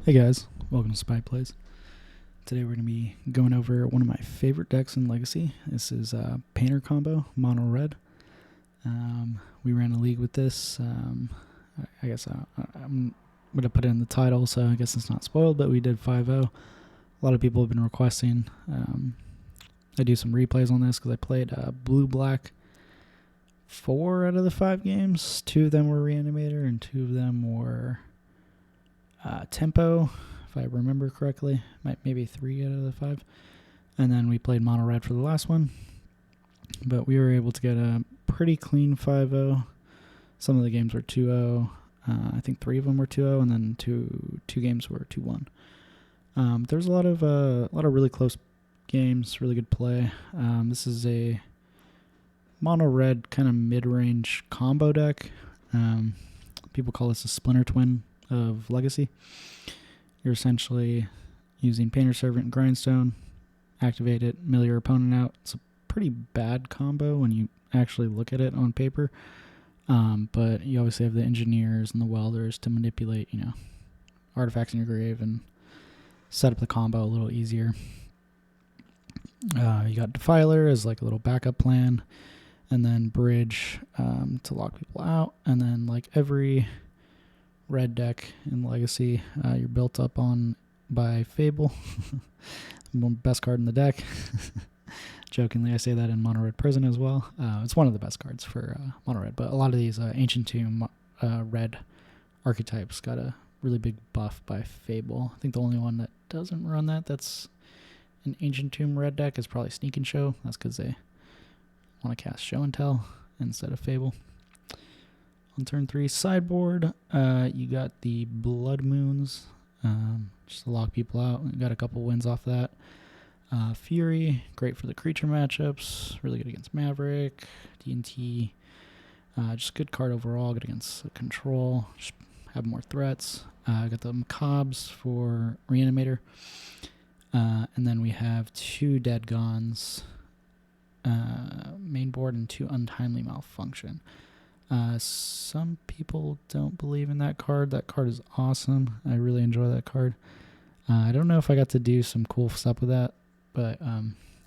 Hey guys, welcome to Spy Plays. Today we're going to be going over one of my favorite decks in Legacy. This is Painter Combo, Mono Red. We ran a league with this. I guess I'm going to put it in the title, so I guess it's not spoiled, but we did 5-0. A lot of people have been requesting. I do some replays on this because I played Blue-Black 4 out of the 5 games. 2 of them were Reanimator and 2 of them were Tempo, if I remember correctly. Maybe 3 out of the 5. And then we played Mono Red for the last one. But we were able to get a pretty clean 5-0. Some of the games were 2-0. I think 3 of them were 2-0, and then two games were 2-1. There was a lot of really close games, really good play. This is a Mono Red kind of mid-range combo deck. People call this a Splinter Twin of Legacy. You're essentially using Painter Servant and Grindstone, activate it, mill your opponent out. It's a pretty bad combo when you actually look at it on paper, but you obviously have the engineers and the welders to manipulate, artifacts in your grave and set up the combo a little easier. You got Defiler as like a little backup plan, and then Bridge to lock people out, and then like every red deck in Legacy, you're built up on by Fable. Best card in the deck. Jokingly, I say that in Mono Red Prison as well. It's one of the best cards for Mono Red, but a lot of these Ancient Tomb red archetypes got a really big buff by Fable. I think the only one that doesn't run that's an Ancient Tomb red deck is probably Sneak and Show. That's because they want to cast Show and Tell instead of Fable. On turn 3 sideboard, you got the Blood Moons, just to lock people out. You got a couple wins off that. Fury, great for the creature matchups, really good against Maverick, D&T. Just good card overall, good against control, just have more threats. Got the Macabres for Reanimator. And then we have 2 Dead Gons, main board, and 2 Untimely Malfunction. Some people don't believe in that card. That card is awesome. I really enjoy that card. I don't know if I got to do some cool stuff with that, but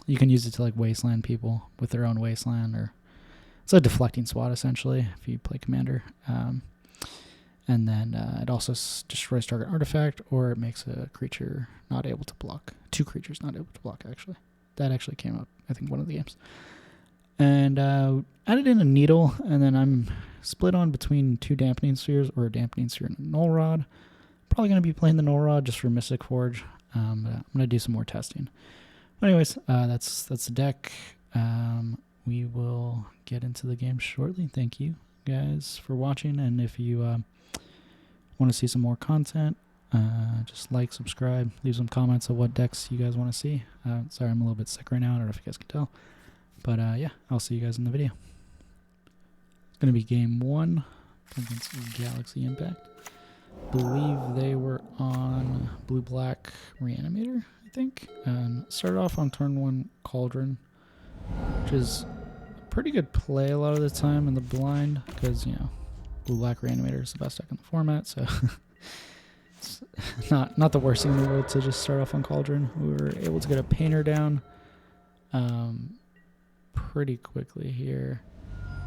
you can use it to like wasteland people with their own wasteland, or it's a deflecting SWAT essentially if you play commander. And then it also destroys target artifact, or it makes a creature not able to block. 2 creatures not able to block, actually. That actually came up, I think, one of the games. And added in a needle, and then I'm split on between 2 dampening spheres, or a dampening sphere and a null rod. Probably going to be playing the null rod just for Mystic Forge, but I'm going to do some more testing. But anyways, that's the deck. We will get into the game shortly. Thank you guys for watching, and if you want to see some more content, just like, subscribe, leave some comments of what decks you guys want to see. Sorry, I'm a little bit sick right now. I don't know if you guys can tell. But yeah, I'll see you guys in the video. It's going to be game 1 against Galaxy Impact. Believe they were on Blue-Black Reanimator, I think. Started off on turn 1 Cauldron, which is a pretty good play a lot of the time in the blind, because, Blue-Black Reanimator is the best deck in the format, so it's not the worst thing in the world to just start off on Cauldron. We were able to get a Painter down pretty quickly here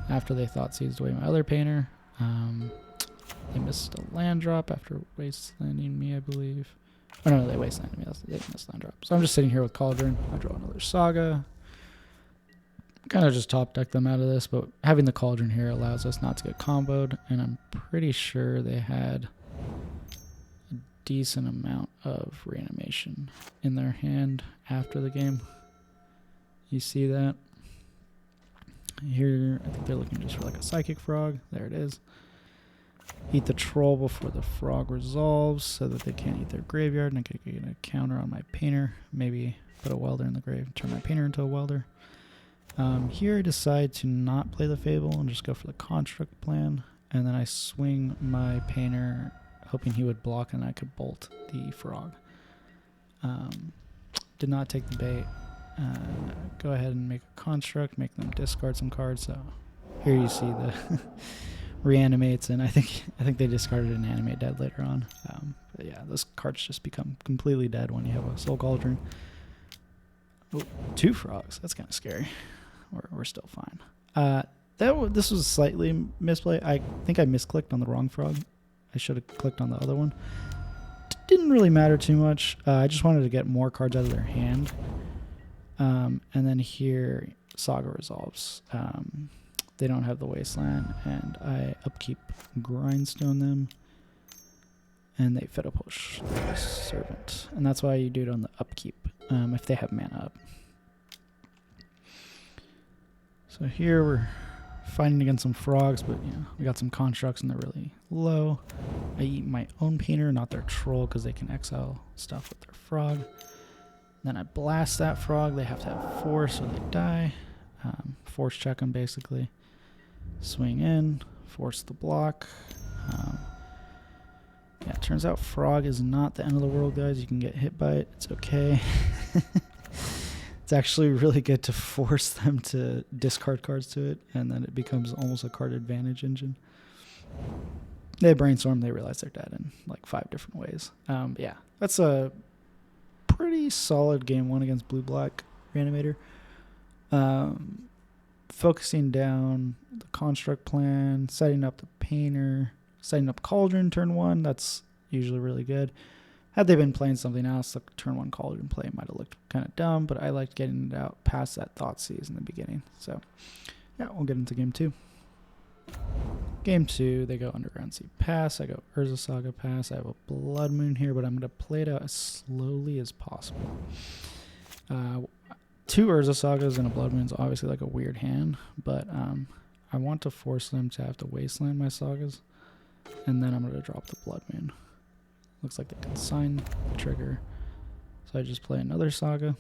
after they thought seized away my other Painter. They missed a land drop after wastelanding me, I believe. Oh no, they wastelanded me. They missed land drop. So I'm just sitting here with Cauldron. I draw another Saga. Kind of just top deck them out of this, but having the Cauldron here allows us not to get comboed, and I'm pretty sure they had a decent amount of reanimation in their hand after the game. You see that? Here, I think they're looking just for like a Psychic Frog. There it is. Eat the Troll before the Frog resolves so that they can't eat their graveyard, and I can get a counter on my Painter. Maybe put a Welder in the grave, turn my Painter into a Welder. Here I decide to not play the Fable and just go for the Construct plan, and then I swing my Painter hoping he would block and I could bolt the Frog. Did not take the bait. Go ahead and make a Construct, make them discard some cards. So here you see the reanimates, and I think they discarded an Animate Dead later on. But yeah, this card's just become completely dead when you have a Soul Cauldron. Oh, 2 frogs. That's kind of scary. We're still fine. This was slightly misplay. I think I misclicked on the wrong frog. I should have clicked on the other one. Didn't really matter too much. I just wanted to get more cards out of their hand. And then here, Saga resolves. They don't have the Wasteland, and I upkeep Grindstone them. And they Fiddle Push the Servant. And that's why you do it on the upkeep, if they have mana up. So here we're fighting against some frogs, but we got some constructs and they're really low. I eat my own painter, not their troll, because they can exile stuff with their frog. Then I blast that frog. They have to have force or they die. Force check them basically. Swing in, force the block. Yeah, it turns out frog is not the end of the world, guys. You can get hit by it. It's okay. It's actually really good to force them to discard cards to it, and then it becomes almost a card advantage engine. They brainstorm, they realize they're dead in like 5 different ways. Yeah, that's a pretty solid game 1 against blue-black reanimator. Focusing down the construct plan, setting up the painter, setting up Cauldron turn 1, that's usually really good. Had they been playing something else, the turn 1 Cauldron play might have looked kind of dumb, but I liked getting it out past that Thoughtseize in the beginning. So, yeah, we'll get into game 2. Game 2, they go Underground Sea pass, I go Urza Saga pass, I have a Blood Moon here, but I'm going to play it out as slowly as possible. 2 Urza Sagas and a Blood Moon is obviously like a weird hand, but I want to force them to have to Wasteland my Sagas, and then I'm going to drop the Blood Moon. Looks like they can sign the trigger. So I just play another Saga.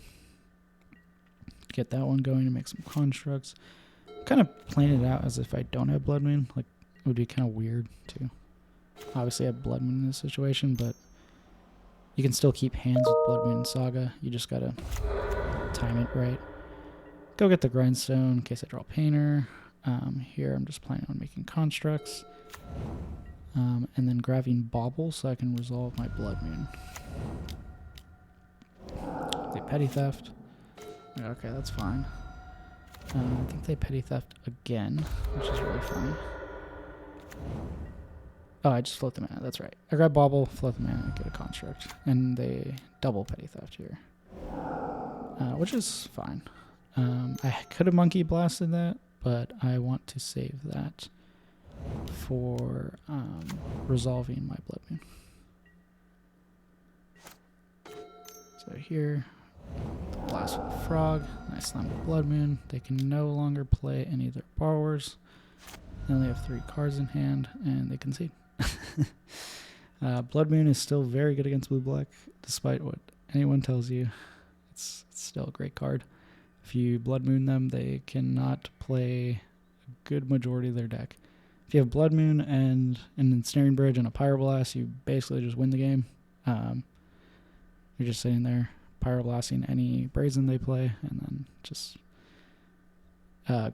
Get that one going and make some constructs. Kind of playing it out as if I don't have Blood Moon. Like, it would be kind of weird to obviously have Blood Moon in this situation, but you can still keep hands with Blood Moon and Saga. You just gotta time it right. Go get the Grindstone in case I draw Painter. Here I'm just planning on making constructs. And then grabbing Bauble so I can resolve my Blood Moon. They Petty Theft. Okay, that's fine. I think they Petty Theft again, which is really funny. Oh, I just float the mana, that's right. I grab Bauble, float the mana, and get a construct. And they double Petty Theft here. Which is fine. I could have Monkey Blasted that, but I want to save that for resolving my Blood Moon. So here, blast with the frog, and I slam the Blood Moon. They can no longer play any of their borrowers. They only have 3 cards in hand, and they concede. Blood Moon is still very good against blue-black, despite what anyone tells you. It's still a great card. If you Blood Moon them, they cannot play a good majority of their deck. If you have Blood Moon and an Ensnaring Bridge and a Pyroblast, you basically just win the game. You're just sitting there Pyroblasting any Brazen they play, and then just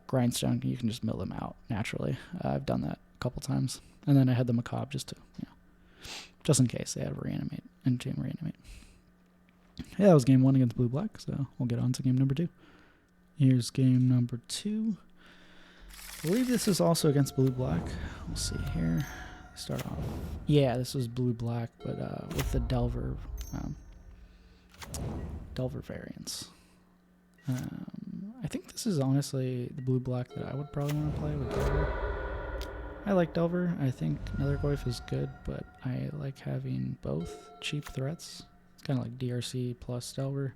Grindstone, you can just mill them out naturally. I've done that a couple times. And then I had the Macabre just to, just in case they have Reanimate and Chain Reanimate. Yeah, that was game 1 against blue-black, so we'll get on to game number 2. Here's game number 2. I believe this is also against blue-black. We'll see here. Start off. Yeah, this was blue-black, but with the Delver variants. I think this is honestly the blue-black that I would probably want to play with Delver. I like Delver. I think Nethergoyf is good, but I like having both cheap threats. It's kind of like DRC plus Delver.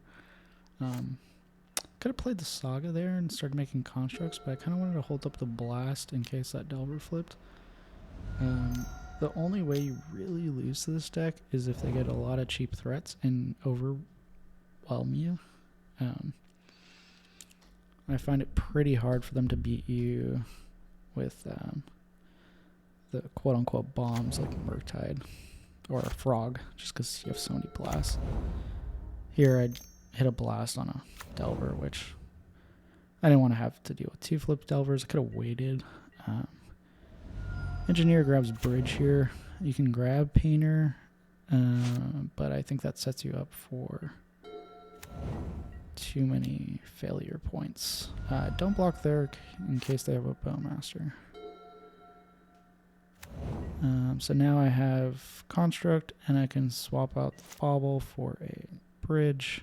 Could have played the Saga there and started making constructs, but I kind of wanted to hold up the Blast in case that Delver flipped. The only way you really lose to this deck is if they get a lot of cheap threats and overwhelm you. I find it pretty hard for them to beat you with the quote-unquote bombs like Murktide or a Frog, just because you have so many blasts. Here I'd hit a blast on a Delver, which I didn't want to have to deal with 2 flip Delvers. I could have waited. Engineer grabs Bridge here. You can grab Painter. but I think that sets you up for too many failure points. Don't block there in case they have a Bowmaster. So now I have Construct, and I can swap out the Bauble for a Bridge.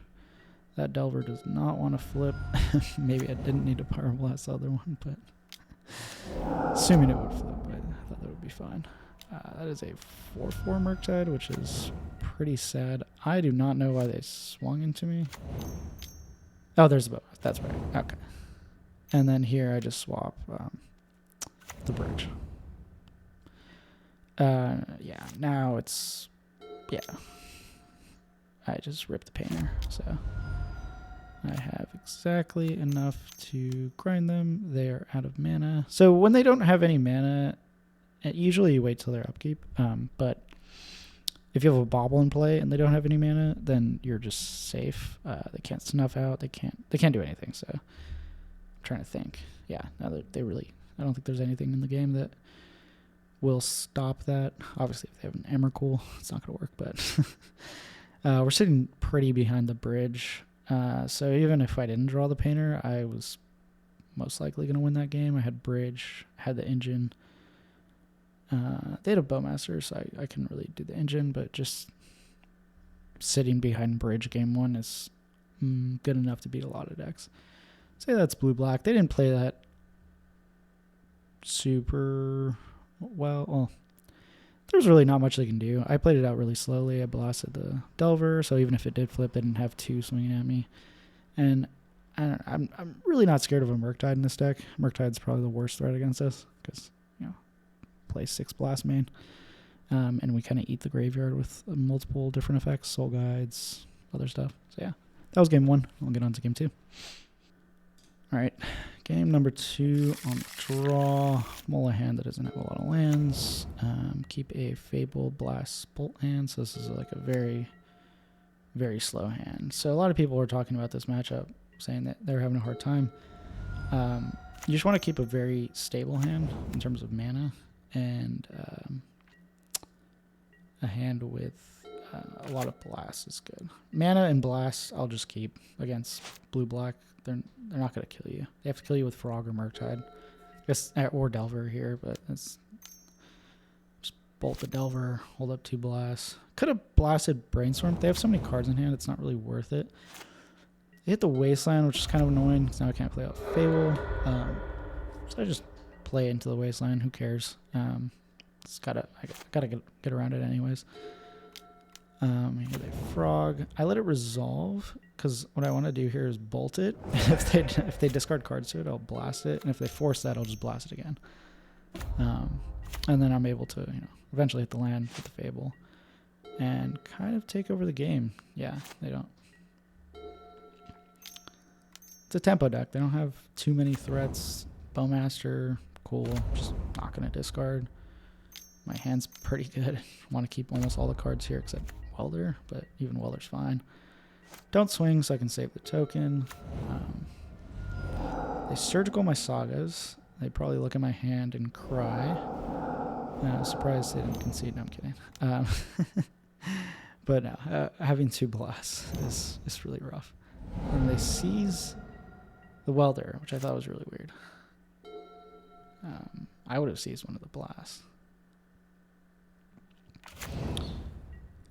That Delver does not want to flip. Maybe I didn't need to Power Blast the other one, but assuming it would flip, I thought that would be fine. That is a 4/4 Murktide, which is pretty sad. I do not know why they swung into me. Oh, there's a bow. That's right. Okay. And then here I just swap the Bridge. Yeah, now it's, yeah. I just ripped the painter, so I have exactly enough to grind them. They are out of mana. So when they don't have any mana, usually you wait till their upkeep, but if you have a Bauble in play and they don't have any mana, then you're just safe. They can't snuff out. They can't do anything. So I'm trying to think. Yeah, no, they really. I don't think there's anything in the game that will stop that. Obviously, if they have an Emrakul, it's not going to work. But we're sitting pretty behind the Bridge. So even if I didn't draw the painter, I was most likely going to win that game. I had Bridge, had the engine. They had a Bowmaster, so I couldn't really do the engine, but just sitting behind Bridge game one is good enough to beat a lot of decks. Say that's blue-black. They didn't play that super well. There's really not much they can do. I played it out really slowly. I blasted the Delver, so even if it did flip, they didn't have two swinging at me. And I'm really not scared of a Murktide in this deck. Murktide's probably the worst threat against us because, play 6 blast main. And we kind of eat the graveyard with multiple different effects, soul guides, other stuff. So yeah, that was game one. We'll get on to game two. All right, game number 2 on the draw. Mull a hand that doesn't have a lot of lands. Keep a Fable Blast Bolt hand. So this is like a very, very slow hand. So a lot of people were talking about this matchup, saying that they're having a hard time. You just want to keep a very stable hand in terms of mana, and a hand with a lot of blasts is good. Mana and blasts I'll just keep against blue-black. They're not going to kill you. They have to kill you with Frog or Murktide. I guess, or Delver here, but it's just bolt the Delver, hold up 2 blasts. Could have blasted Brainstorm. They have so many cards in hand, it's not really worth it. They hit the Wasteland, which is kind of annoying because now I can't play out Fable. So I just play into the Wasteland. Who cares? I gotta get around it anyways. Here's a Frog. I let it resolve because what I want to do here is bolt it. If they discard cards to it, I'll blast it, and if they force that, I'll just blast it again. And then I'm able to, eventually hit the land with the Fable and kind of take over the game. Yeah, they don't. It's a tempo deck. They don't have too many threats. Bowmaster, cool. Just not gonna discard. My hand's pretty good. Want to keep almost all the cards here except Welder, but even Welder's fine. Don't swing, so I can save the token. They surgical my Sagas. They probably look at my hand and cry. Surprised they didn't concede. No, I'm kidding. But no, having 2 blasts is really rough. And they seize the Welder, which I thought was really weird. I would have seized one of the blasts.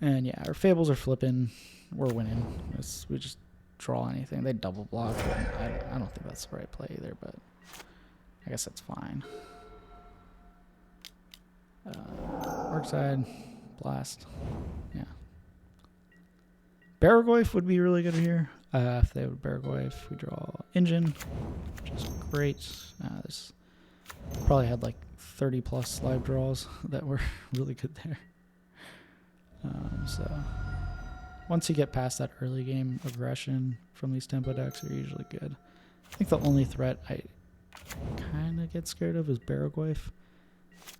And yeah, our Fables are flipping. We're winning. We just draw anything. They double block. I don't think that's the right play either, but I guess that's fine. Work side, blast. Yeah. Barragoyf would be really good here. If they would Barragoyf, we draw Engine, which is great. This probably had like 30 plus live draws that were really good there. So once you get past that early game aggression from these tempo decks are usually good. I think the only threat I kind of get scared of is Barragoyf.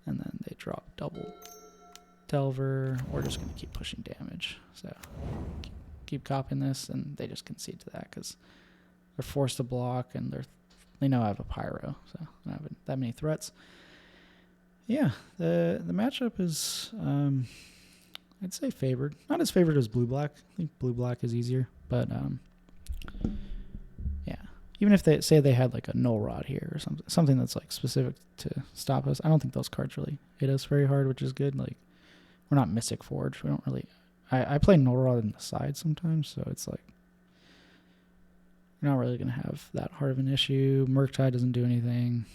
And then they drop double Delver. We're just going to keep pushing damage. So keep copying this, and they just concede to that because they're forced to block, and they know I have a Pyro, so I don't have that many threats. Yeah, the matchup is I'd say favored. Not as favored as blue-black. I think blue-black is easier. But, yeah. Even if they say they had like a null rod here or something that's like specific to stop us, I don't think those cards really hit us very hard, which is good. Like, we're not Mystic Forge. We don't really... I play null rod in the side sometimes, so it's like you're not really going to have that hard of an issue. Murktide doesn't do anything.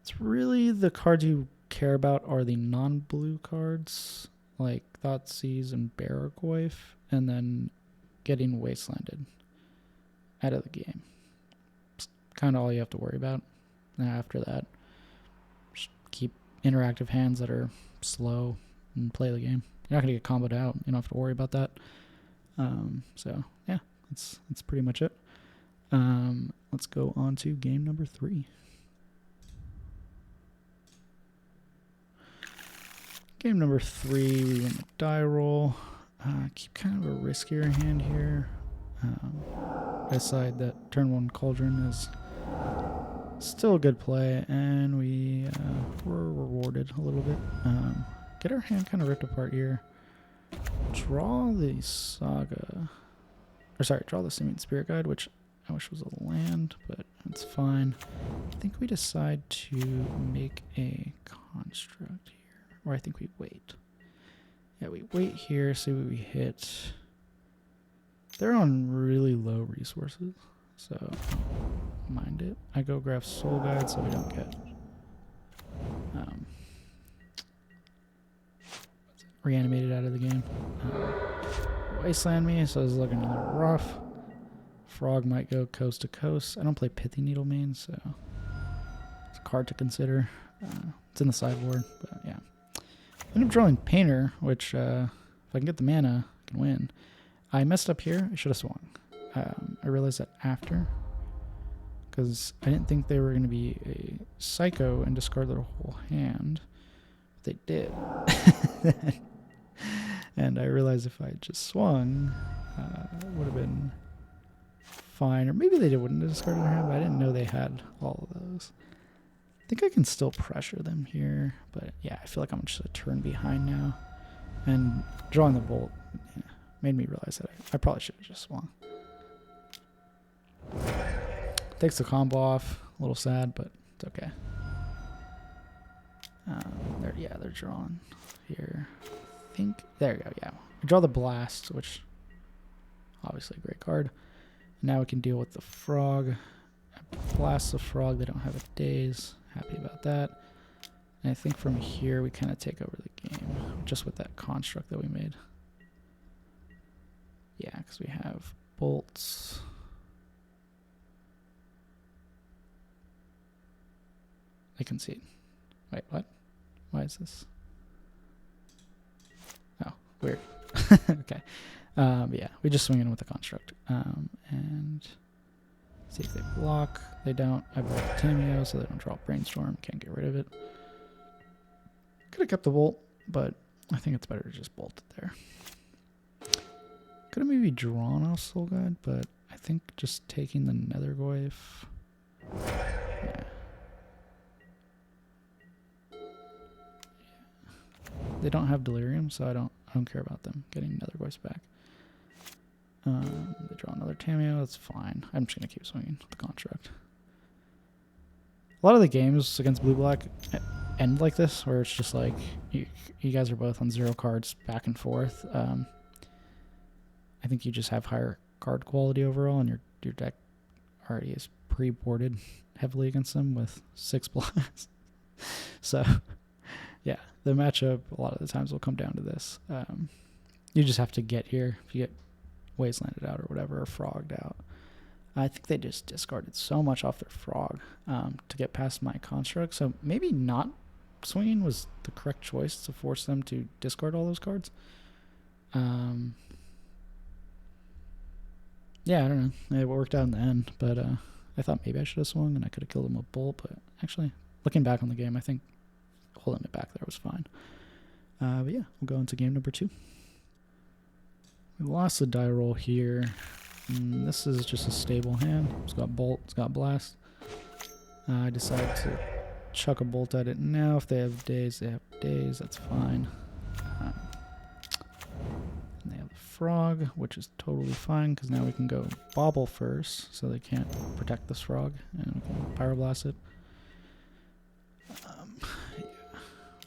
It's really the cards you care about are the non-blue cards, like Thoughtseize and Barragoyf, and then getting Wastelanded out of the game. It's kind of all you have to worry about. And after that, just keep interactive hands that are slow and play the game. You're not going to get comboed out. You don't have to worry about that. So, yeah, that's pretty much it. Let's go on to game number 3. Game number 3, we win the die roll. Keep kind of a riskier hand here. I decide that turn 1 Cauldron is still a good play, and we were rewarded a little bit. Get our hand kind of ripped apart here. Draw the Saga. Or sorry, draw the Simian Spirit Guide, which I wish was a land, but it's fine. I think we decide to make a construct here. Or I think we wait. Yeah, we wait here, see what we hit. They're on really low resources, so mind it. I go grab Soul Guide so we don't get reanimated out of the game. Wasteland me, so it's looking a little rough. Frog might go coast to coast. I don't play Pithy Needle main, so it's a card to consider. It's in the sideboard, but yeah. I ended up drawing Painter, which if I can get the mana, I can win. I messed up here. I should have swung. I realized that after, because I didn't think they were going to be a Psycho and discard their whole hand. But they did. And I realized if I had just swung, it would have been fine. Or maybe they wouldn't have discarded their hand, but I didn't know they had all of those. I think I can still pressure them here, but yeah, I feel like I'm just a turn behind now. And drawing the bolt made me realize that I probably should have just swung. Takes the combo off. A little sad, but it's okay. They're drawn here. I think there you go. Yeah, we draw the Blast, which obviously a great card. Now we can deal with the Frog. I blast the Frog. They don't have a daze. Happy about that. And I think from here we kind of take over the game just with that construct that we made. Yeah, because we have bolts. I concede. Wait, what? Why is this? Oh, weird. Okay. Yeah, we just swing in with the construct. And see if they block. They don't. I block the Tameo so they don't draw Brainstorm. Can't get rid of it. Could have kept the Bolt, but I think it's better to just bolt it there. Could have maybe drawn off Soul Guide, but I think just taking the Nethergoyf. Yeah. They don't have Delirium, so I don't care about them getting Nethergoyfs back. They draw another Tameo, that's fine. I'm just going to keep swinging with the construct. A lot of the games against blue-black end like this, where it's just like, you guys are both on 0 cards back and forth. I think you just have higher card quality overall, and your deck already is pre-boarded heavily against them with 6 blasts. So, yeah, the matchup a lot of the times will come down to this. You just have to get here. If you get Wastelanded out or whatever, or Frogged out. I think they just discarded so much off their Frog to get past my construct. So maybe not swinging was the correct choice to force them to discard all those cards. Yeah, I don't know. It worked out in the end, but I thought maybe I should have swung and I could have killed him with Bolt. But actually, looking back on the game, I think holding it back there was fine. But yeah, we'll go into game number 2. We lost the die roll here. This is just a stable hand. It's got Bolt, it's got Blast. I decide to chuck a Bolt at it now. If they have days, they have days. That's fine. frog, which is totally fine because now we can go bobble first, so they can't protect this frog, and we can pyroblast it. Yeah.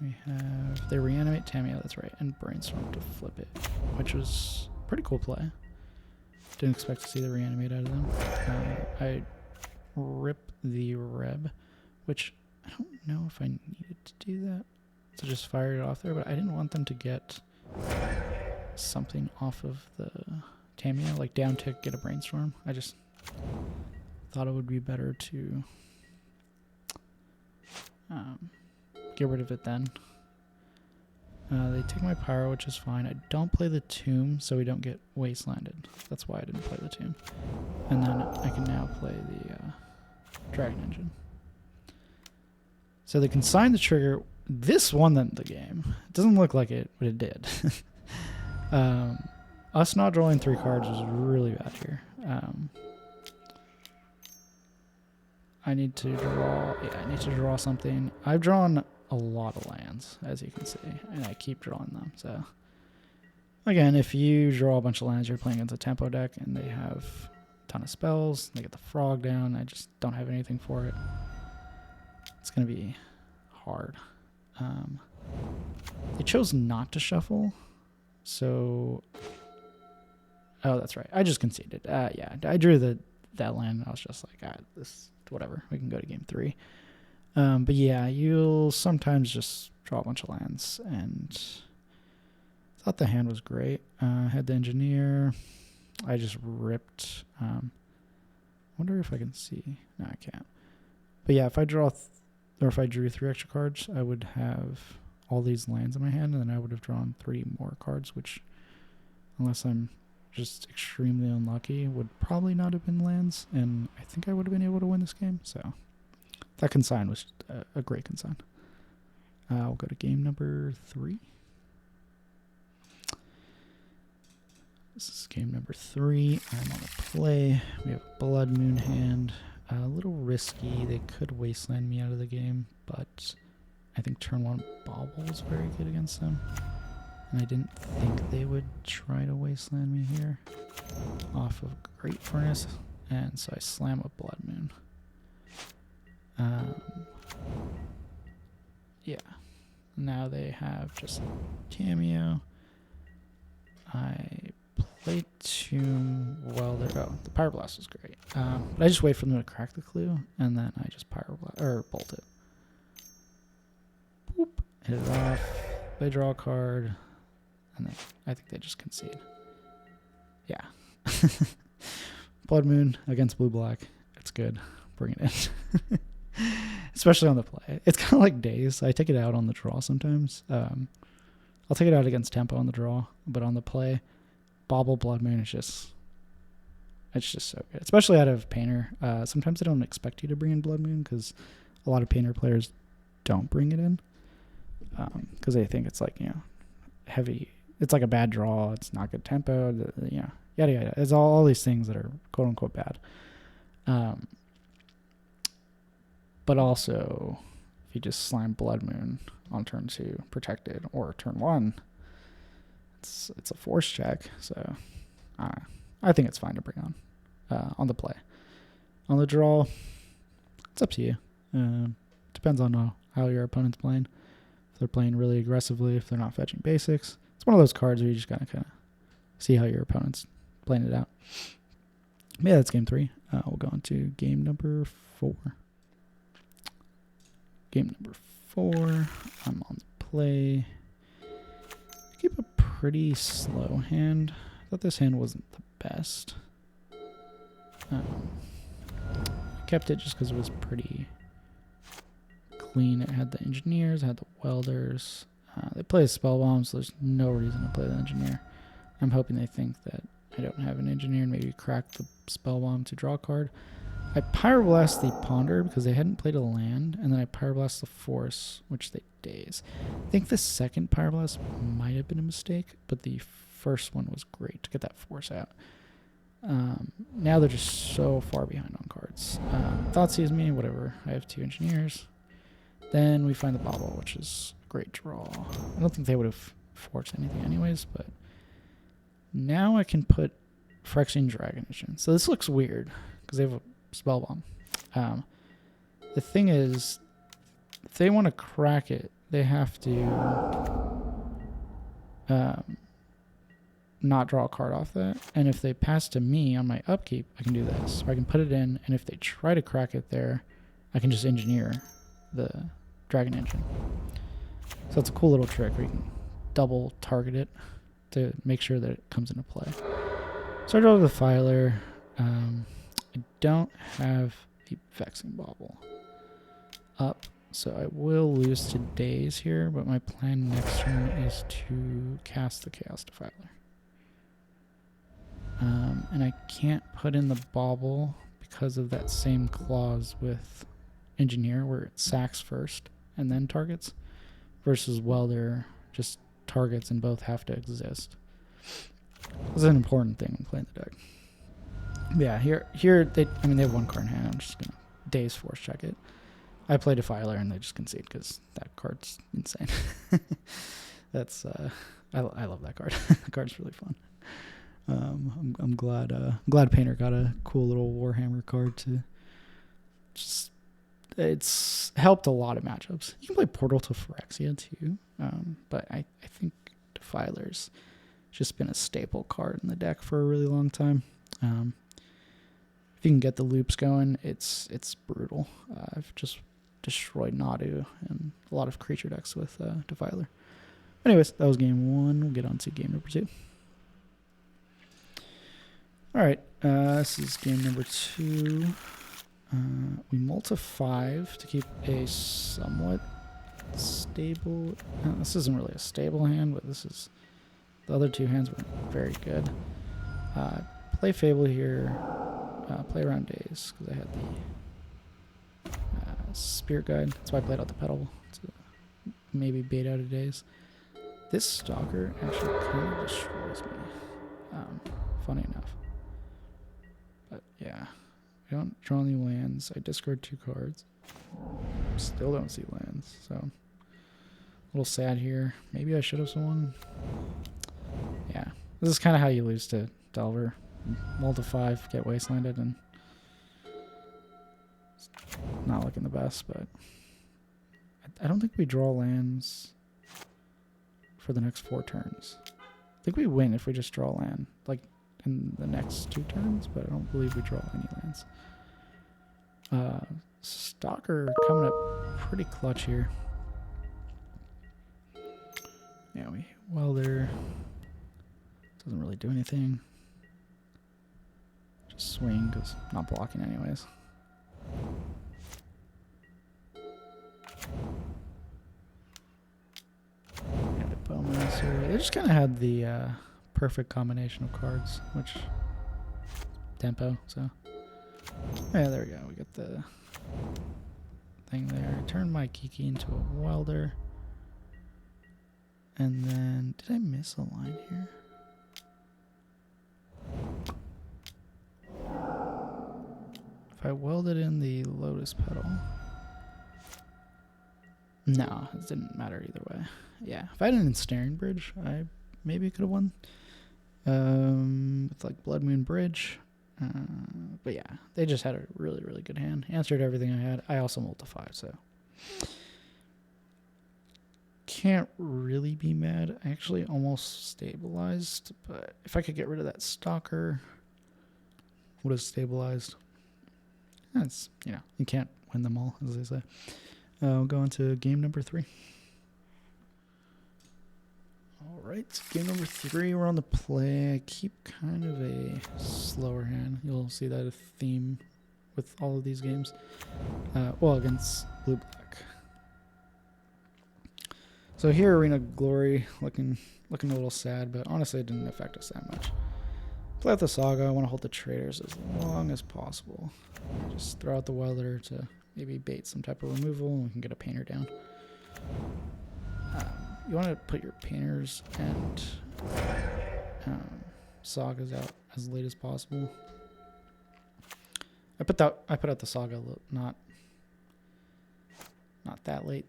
We have they reanimate Tamio, that's right, and brainstorm to flip it, which was pretty cool play. Didn't expect to see the reanimate out of them. I rip the Reb, which I don't know if I needed to do that. So just fire it off there, but I didn't want them to get something off of the Tamio, like down tick, get a brainstorm. I just thought it would be better to get rid of it then. They take my pyro, which is fine. I don't play the tomb, so we don't get wastelanded. That's why I didn't play the tomb. And then I can now play the dragon engine. So they consign the trigger. This won them the game. It doesn't look like it, but it did. Us not drawing 3 cards was really bad here. I need to draw. Yeah, I need to draw something. I've drawn a lot of lands, as you can see, and I keep drawing them. So again, if you draw a bunch of lands, you're playing against a tempo deck, and they have a ton of spells. They get the frog down. I just don't have anything for it. It's gonna be hard. They chose not to shuffle, so oh, that's right. I just conceded. Yeah, I drew that land. And I was just like, this whatever. We can go to game 3. But yeah, you'll sometimes just draw a bunch of lands, and thought the hand was great. Had the engineer. I just ripped. Wonder if I can see. No, I can't. But yeah, if I draw, or if I drew 3 extra cards, I would have all these lands in my hand, and then I would have drawn 3 more cards, which, unless I'm just extremely unlucky, would probably not have been lands, and I think I would have been able to win this game. So that consign was a great consign. We'll go to game number 3. This is game number 3. I'm on the play. We have Blood Moon hand. A little risky. They could wasteland me out of the game, but I think turn 1 Bobble is very good against them. And I didn't think they would try to wasteland me here off of Great Furnace, and so I slam a Blood Moon. Yeah. Now they have just Cameo. I play Tomb Welder. Oh, the Pyroblast is great. But I just wait for them to crack the clue, and then I just Pyroblast or bolt it. Boop. Hit it off. They draw a card, and then I think they just concede. Yeah. Blood Moon against Blue Black. It's good. Bring it in. Especially on the play. It's kind of like Days. I take it out on the draw sometimes. I'll take it out against Tempo on the draw, but on the play, Bobble Blood Moon is just, it's just so good. Especially out of Painter. Sometimes I don't expect you to bring in Blood Moon because a lot of Painter players don't bring it in because they think it's like, you know, heavy. It's like a bad draw. It's not good tempo. You know, yada yada. It's all these things that are quote unquote bad. But also, if you just slam Blood Moon on turn 2, protected, or turn 1, it's a force check. So I think it's fine to bring on the play. On the draw, it's up to you. Depends on how your opponent's playing. If they're playing really aggressively, if they're not fetching basics, it's one of those cards where you just gotta kind of see how your opponent's playing it out. But yeah, that's game 3. We'll go on to game number 4. Game number 4, I'm on the play. I keep a pretty slow hand. I thought this hand wasn't the best. I kept it just because it was pretty clean. It had the engineers, it had the welders. They play a spell bomb, so there's no reason to play the engineer. I'm hoping they think that I don't have an engineer and maybe crack the spell bomb to draw a card. I Pyroblast the Ponder because they hadn't played a land, and then I Pyroblast the Force, which they daze. I think the second Pyroblast might have been a mistake, but the first one was great to get that Force out. Now they're just so far behind on cards. Thoughtseize me, whatever. I have 2 engineers. Then we find the Bobble, which is a great draw. I don't think they would have forced anything anyways, but now I can put Phyrexian Dragon Engine. So this looks weird because they have a spell bomb. The thing is, if they want to crack it, they have to not draw a card off that. And if they pass to me on my upkeep, I can do this. So I can put it in, and if they try to crack it there, I can just engineer the Dragon Engine. So it's a cool little trick where you can double target it to make sure that it comes into play. So I draw the Filer. I don't have a Vexing Bauble up, so I will lose to Daze here, but my plan next turn is to cast the Chaos Defiler. And I can't put in the Bauble because of that same clause with Engineer where it sacks first and then targets, versus Welder just targets and both have to exist. This is an important thing when playing the deck. Yeah, here they have one card in hand. I'm just gonna Daze Force check it. I play Defiler and they just concede because that card's insane. That's I love that card. The card's really fun. I'm glad Painter got a cool little Warhammer card to just. It's helped a lot of matchups. You can play Portal to Phyrexia too, but I think Defiler's just been a staple card in the deck for a really long time. If you can get the loops going, it's brutal. I've just destroyed Nadu and a lot of creature decks with Defiler. Anyways, that was game 1. We'll get on to game number 2. Alright, this is game number 2. We multi 5 to keep a somewhat stable... this isn't really a stable hand, but this is... The other two hands were very good. Play Fable here. Play around Daze, because I had the Spirit Guide. That's why I played out the Petal, to maybe bait out a Daze. This Stalker actually kind of destroys me. Funny enough. But yeah. I don't draw any lands. I discard 2 cards. Still don't see lands, so a little sad here. Maybe I should have swung. Yeah, this is kind of how you lose to Delver. Multi 5, get wastelanded, and it's not looking the best. But I don't think we draw lands for the next 4 turns. I think we win if we just draw land, like in the next 2 turns, but I don't believe we draw any lands. Stalker coming up pretty clutch here. Yeah, we Welder doesn't really do anything. Just swing because not blocking anyways. And a Bowmaster. They just kind of had the perfect combination of cards, which tempo. So yeah, there we go. We got the thing there. Turn my Kiki into a Welder. And then, did I miss a line here? If I welded in the Lotus Petal. No, it didn't matter either way. Yeah, if I had an Ensnaring Bridge, I maybe could have won. With like Blood Moon Bridge. But yeah, they just had a really, really good hand. Answered everything I had. I also multi 5, so can't really be mad. I actually almost stabilized, but if I could get rid of that Stalker, would have stabilized. That's, you can't win them all, as they say. We'll go on to game number 3. Alright, game number 3, we're on the play. I keep kind of a slower hand. You'll see that a theme with all of these games. Well, against blue-black. So here, Arena Glory, looking a little sad, but honestly it didn't affect us that much. Play out the Saga. I want to hold the traders as long as possible. Just throw out the Welder to maybe bait some type of removal, and we can get a Painter down. You want to put your Painters and Sagas out as late as possible. I put out the Saga not that late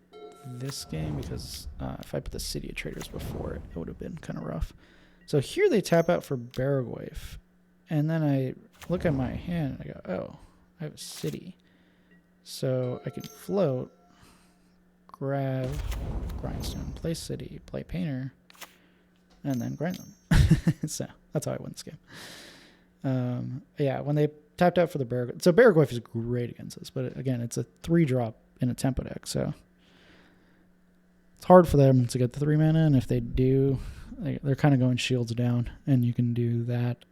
this game because if I put the City of Traders before it, it would have been kind of rough. So here they tap out for Barragwave. And then I look at my hand and I go, oh, I have a city. So I can float, grab Grindstone, play city, play painter, and then grind them. So that's how I win this game. Yeah, when they tapped out for the Barragwave. So Barragwave is great against this, but again, it's a 3-drop in a tempo deck, so it's hard for them to get the 3 mana, and if they do, they're kind of going shields down, and you can do that.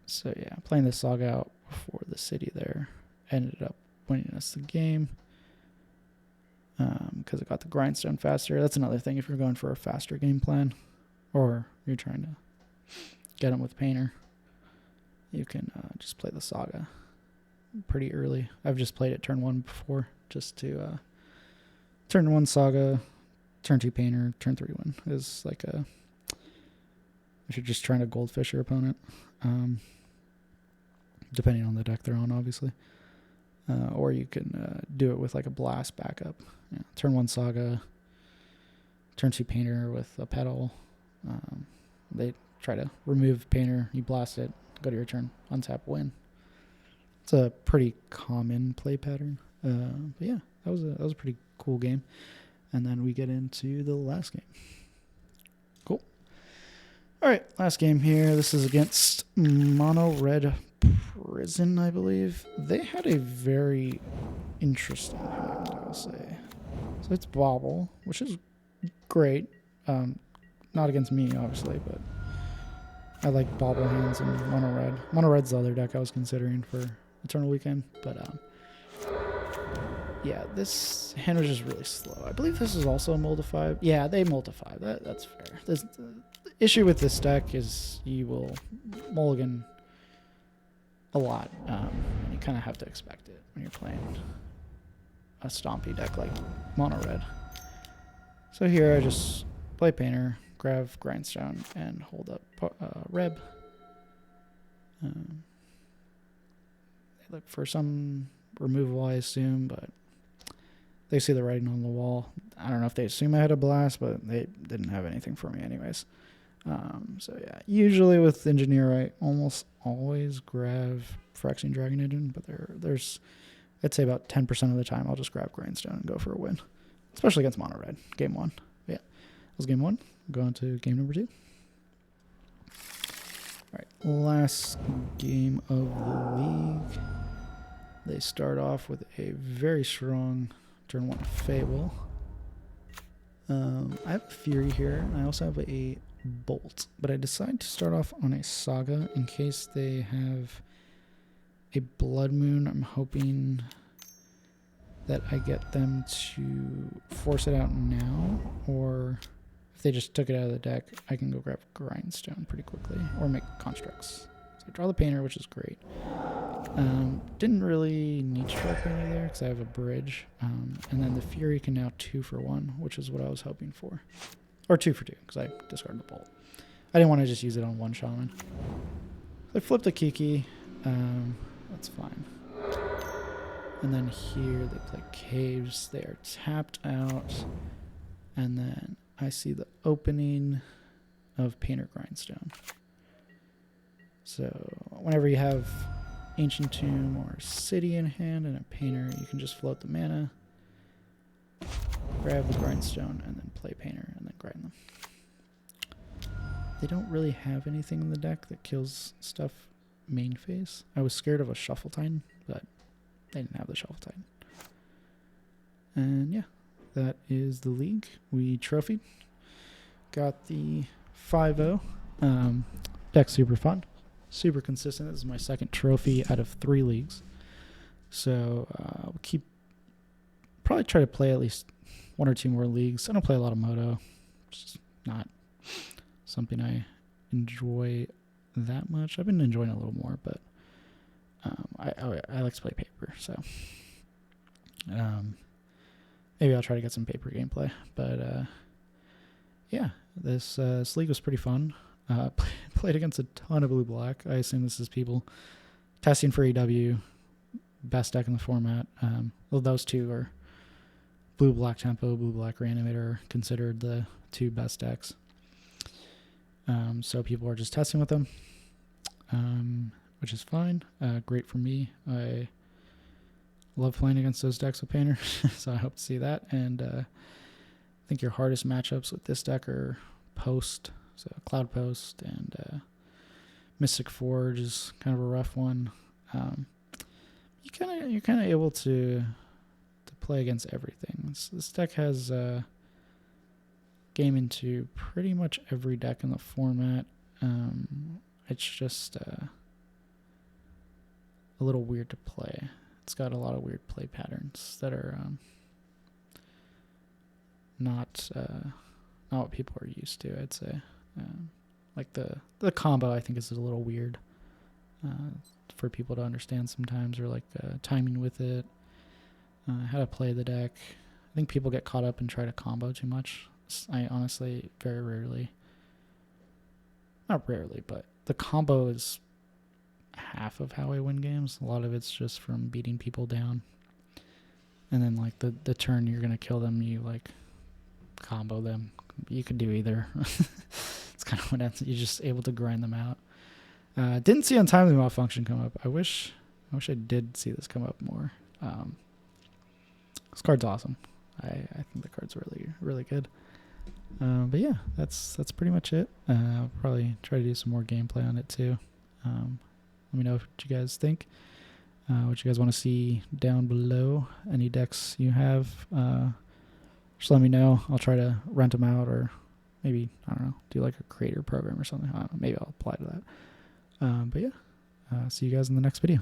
So yeah, playing the Saga out before the city there ended up winning us the game because it got the Grindstone faster. That's another thing if you're going for a faster game plan or you're trying to get them with Painter, you can just play the Saga pretty early. I've just played it turn 1 before just to turn 1 Saga, turn 2 Painter, turn 3 win is like a if you're just trying to goldfish your opponent, depending on the deck they're on, obviously. Or you can do it with like a blast backup. Yeah, turn 1 Saga, turn 2 Painter with a pedal. They try to remove Painter, you blast it, go to your turn, untap, win. It's a pretty common play pattern. But yeah, that was a pretty cool game. And then we get into the last game. Cool. All right, last game here. This is against Mono Red Prison, I believe. They had a very interesting hand, I'll say. So it's Bobble, which is great. Not against me, obviously, but I like Bobble hands in Mono Red. Mono Red's the other deck I was considering for Eternal Weekend, but yeah, this hand was just really slow. I believe this is also a Moldify. Yeah, they Moldify. That's fair. The issue with this deck is you will mulligan a lot, and you kind of have to expect it when you're playing a Stompy deck like Mono Red. So here I just play Painter, grab Grindstone, and hold up Reb. They look for some removal, I assume, but they see the writing on the wall. I don't know if they assume I had a blast, but they didn't have anything for me anyways. So yeah, usually with Engineer, I almost always grab Phyrexian Dragon Engine, but there's I'd say about 10% of the time I'll just grab Grindstone and go for a win, especially against Mono Red. Game 1. Yeah, that was game 1. Go on to game number 2. All right, last game of the league. They start off with a very strong turn 1 Fable. I have a Fury here, and I also have a Bolt, but I decided to start off on a Saga in case they have a Blood Moon. I'm hoping that I get them to force it out now, or if they just took it out of the deck, I can go grab Grindstone pretty quickly, or make constructs. So I draw the Painter, which is great. Didn't really need to draw Painter there because I have a bridge, and then the Fury can now 2 for 1, which is what I was hoping for. Or 2 for 2, because I discarded the Bolt. I didn't want to just use it on 1 Shaman. I flipped a Kiki. That's fine. And then here they play Caves. They are tapped out. And then I see the opening of Painter Grindstone. So whenever you have Ancient Tomb or City in hand and a Painter, you can just float the mana, grab the Grindstone, and then play Painter, and then grind them. They don't really have anything in the deck that kills stuff main phase. I was scared of a Shuffle Titan, but they didn't have the Shuffle Titan. And yeah, that is the league. We trophied. Got the 5-0. Deck super fun. Super consistent. This is my second trophy out of 3 leagues. So we'll probably try to play at least 1 or 2 more leagues. I don't play a lot of Moto. It's just not something I enjoy that much. I've been enjoying it a little more, but I like to play paper, so maybe I'll try to get some paper gameplay. But yeah, this league was pretty fun. Played against a ton of blue-black. I assume this is people testing for EW, best deck in the format. Well, those two are blue-black tempo, blue-black reanimator, considered the 2 best decks. So people are just testing with them, which is fine. Great for me. I love playing against those decks with Painter, so I hope to see that. And I think your hardest matchups with this deck are Post, so Cloud Post, and Mystic Forge is kind of a rough one. You're kind of able to play against everything. This deck has game into pretty much every deck in the format. It's just a little weird to play. It's got a lot of weird play patterns that are not what people are used to, I'd say. Like the combo, I think, is a little weird for people to understand sometimes, or like timing with it, how to play the deck. I think people get caught up and try to combo too much. I honestly very rarely, not rarely, but the combo is half of how I win games. A lot of it's just from beating people down, and then like the turn you're gonna kill them, you like combo them. You could do either. It's kind of what ends. You're just able to grind them out. Didn't see untimely malfunction come up. I wish I did see this come up more. This card's awesome. I think the card's really, really good. But yeah, that's pretty much it. I'll probably try to do some more gameplay on it too. Let me know what you guys think. What you guys want to see down below. Any decks you have, just let me know. I'll try to rent them out, or maybe, I don't know, do like a creator program or something. I don't know, maybe I'll apply to that. But yeah, see you guys in the next video.